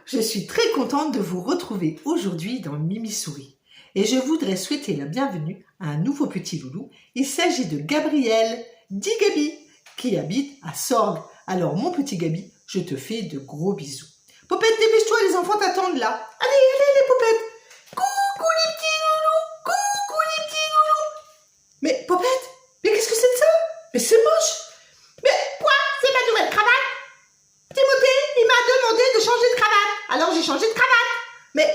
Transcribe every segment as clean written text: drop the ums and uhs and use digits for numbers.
je suis très contente de vous retrouver aujourd'hui dans Mimi Souris. Et je voudrais souhaiter la bienvenue à un nouveau petit loulou. Il s'agit de Gabriel, dit Gabi, qui habite à Sorgues. Alors mon petit Gabi, je te fais de gros bisous. Popette, dépêche-toi, les enfants t'attendent là. Allez, allez les popettes. Coucou les petits loulous, coucou les petits loulous. Mais Popette, mais qu'est-ce que c'est de ça? Mais c'est moche. Mais quoi? C'est ma nouvelle cravate? Timothée, il m'a demandé de changer de cravate. Alors j'ai changé de cravate. Mais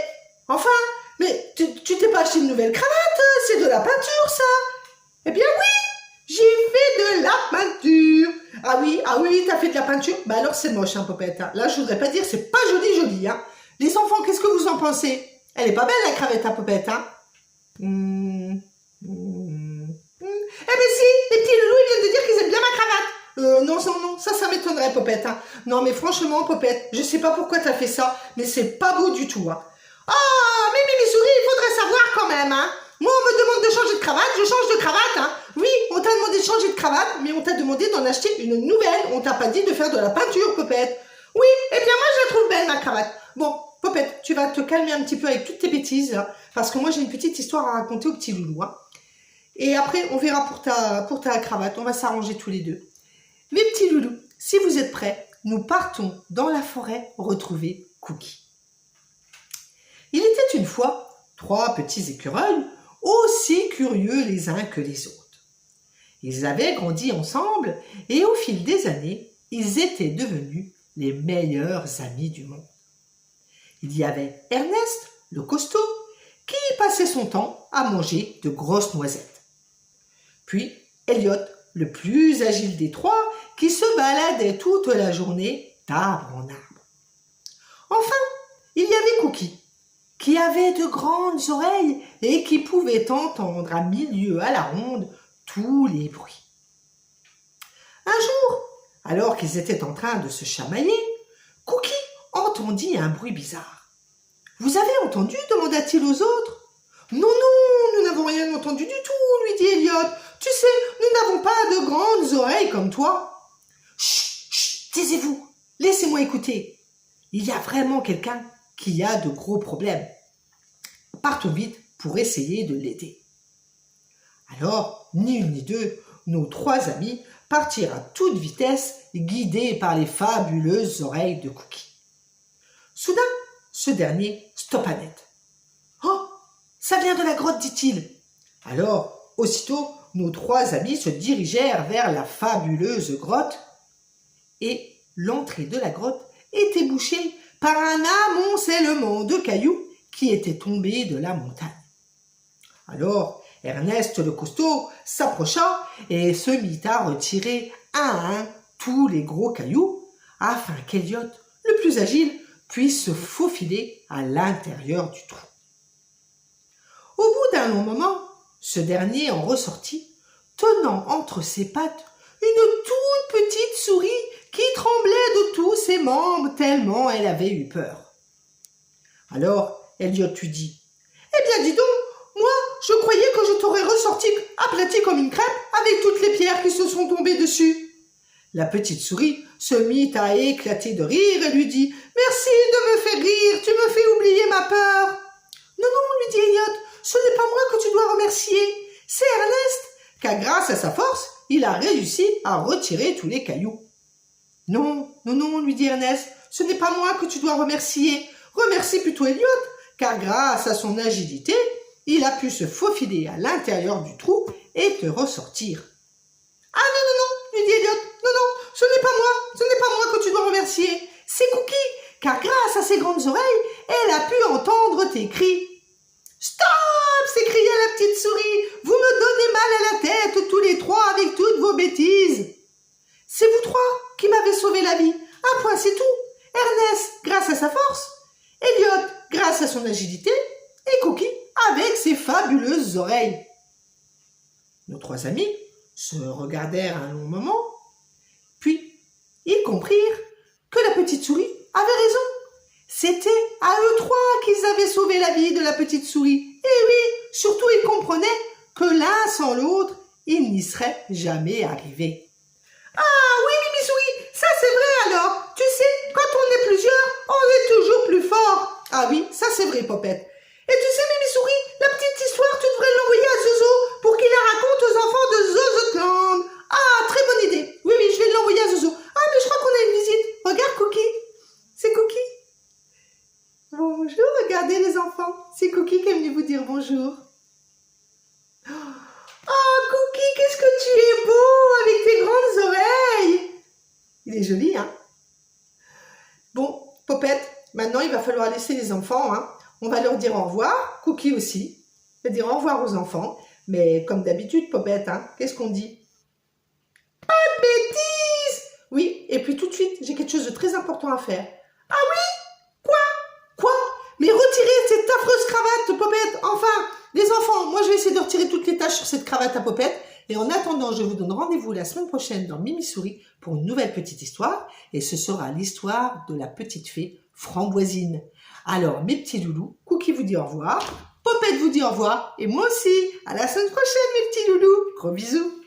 enfin, mais tu t'es pas acheté une nouvelle cravate? C'est de la peinture ça. Eh bien oui, j'ai fait de la peinture. Ah oui, t'as fait de la peinture? Bah alors c'est moche, hein, Popette. Là, je voudrais pas dire, c'est pas joli, hein. Les enfants, qu'est-ce que vous en pensez? Elle est pas belle, la cravate à Popette, hein. Eh ben si, les petits loulous, ils viennent de dire qu'ils aiment bien ma cravate. Non, ça m'étonnerait, Popette, hein. Non, mais franchement, Popette, je sais pas pourquoi t'as fait ça, mais c'est pas beau du tout, hein. Ah, mais Mimi Souris, il faudrait savoir quand même, hein. Moi, on me demande de changer de cravate, je change de cravate, hein. Oui, on t'a demandé de changer de cravate, mais on t'a demandé d'en acheter une nouvelle. On t'a pas dit de faire de la peinture, Popette. Oui, eh bien moi, je la trouve belle, ma cravate. Bon, Popette, tu vas te calmer un petit peu avec toutes tes bêtises, hein, parce que moi, j'ai une petite histoire à raconter au petit loulou, hein. Et après, on verra pour ta cravate. On va s'arranger tous les deux. Mes petits loulous, si vous êtes prêts, nous partons dans la forêt retrouver Cookie. Il était une fois 3 petits écureuils, aussi curieux les uns que les autres. Ils avaient grandi ensemble et au fil des années, ils étaient devenus les meilleurs amis du monde. Il y avait Ernest, le costaud, qui passait son temps à manger de grosses noisettes. Puis Elliot, le plus agile des 3, qui se baladait toute la journée d'arbre en arbre. Enfin, il y avait Cookie, qui avait de grandes oreilles et qui pouvait entendre à 1000 lieues à la ronde tous les bruits. Un jour, alors qu'ils étaient en train de se chamailler, Cookie entendit un bruit bizarre. « Vous avez entendu ?» demanda-t-il aux autres. « Non, nous n'avons rien entendu du tout, lui dit Elliot. Tu sais, nous n'avons pas de grandes oreilles comme toi. »« Chut, taisez-vous, laissez-moi écouter. Il y a vraiment quelqu'un qui a de gros problèmes. Partons vite pour essayer de l'aider. » Alors, ni une ni deux, nos 3 amis partirent à toute vitesse, guidés par les fabuleuses oreilles de Cookie. Soudain, ce dernier stoppa net. « Oh, ça vient de la grotte, dit-il. » Alors, aussitôt, nos 3 amis se dirigèrent vers la fabuleuse grotte et l'entrée de la grotte était bouchée par un amoncellement de cailloux qui étaient tombés de la montagne. Alors, Ernest le costaud s'approcha et se mit à retirer un à un tous les gros cailloux afin qu'Elliot, le plus agile, puisse se faufiler à l'intérieur du trou. Au bout d'un long moment, ce dernier en ressortit, tenant entre ses pattes une toute petite souris qui tremblait de tous ses membres tellement elle avait eu peur. Alors Elliot lui dit « Eh bien dis donc, moi je croyais que je t'aurais ressorti aplati comme une crêpe avec toutes les pierres qui se sont tombées dessus. » La petite souris se mit à éclater de rire et lui dit « Merci de me faire rire, tu me fais oublier ma peur. »« Non, lui dit Elliot, ce n'est pas moi que tu dois remercier, c'est Ernest, car grâce à sa force, il a réussi à retirer tous les cailloux. »« Non, lui dit Ernest, ce n'est pas moi que tu dois remercier. Remercie plutôt Elliot, car grâce à son agilité, il a pu se faufiler à l'intérieur du trou et te ressortir. »« Ah non, lui dit Elliot, non, ce n'est pas moi que tu dois remercier. C'est Cookie, car grâce à ses grandes oreilles, elle a pu entendre tes cris. »« Stop !» s'écria la petite souris. « Vous me donnez mal à la tête tous les 3 avec toutes vos bêtises. C'est vous 3 qui m'avez sauvé la vie. Un point, c'est tout. Ernest, grâce à sa force. Elliot, grâce à son agilité. Et Cookie, avec ses fabuleuses oreilles. » Nos 3 amis se regardèrent un long moment, puis ils comprirent que la petite souris avait raison. C'était à eux 3 qu'ils avaient sauvé la vie de la petite souris. Et oui, surtout ils comprenaient que l'un sans l'autre, ils n'y seraient jamais arrivés. « Ah oui, Mimi Souris, ça c'est vrai alors. Tu sais, quand on est plusieurs, on est toujours plus fort. Ah oui, ça c'est vrai, Popette. Et tu sais, Mimi Souris, la petite histoire, tu devrais l'envoyer à Zozo pour qu'il la raconte aux enfants de Zozoland. Ah, très bonne idée. Oui, oui, je vais l'envoyer à Zozo. Ah, mais je crois qu'on a une visite. Regarde, Cookie. C'est Cookie. Bonjour, regardez les enfants. C'est Cookie qui est venu vous dire bonjour. Oh, Cookie, qu'est-ce que tu es beau avec tes grandes oreilles. Il est joli, hein? Bon, Popette, maintenant il va falloir laisser les enfants, hein. On va leur dire au revoir, Cookie aussi. On va dire au revoir aux enfants. Mais comme d'habitude, Popette, hein, qu'est-ce qu'on dit? Pas de bêtises! Oui, et puis tout de suite, j'ai quelque chose de très important à faire. Ah oui? Quoi? Mais retirez cette affreuse cravate, Popette! Enfin, les enfants, moi je vais essayer de retirer toutes les taches sur cette cravate à Popette. Et en attendant, je vous donne rendez-vous la semaine prochaine dans Mimi Souris pour une nouvelle petite histoire. Et ce sera l'histoire de la petite fée Framboisine. Alors, mes petits loulous, Cookie vous dit au revoir, Popette vous dit au revoir, et moi aussi. À la semaine prochaine, mes petits loulous. Gros bisous.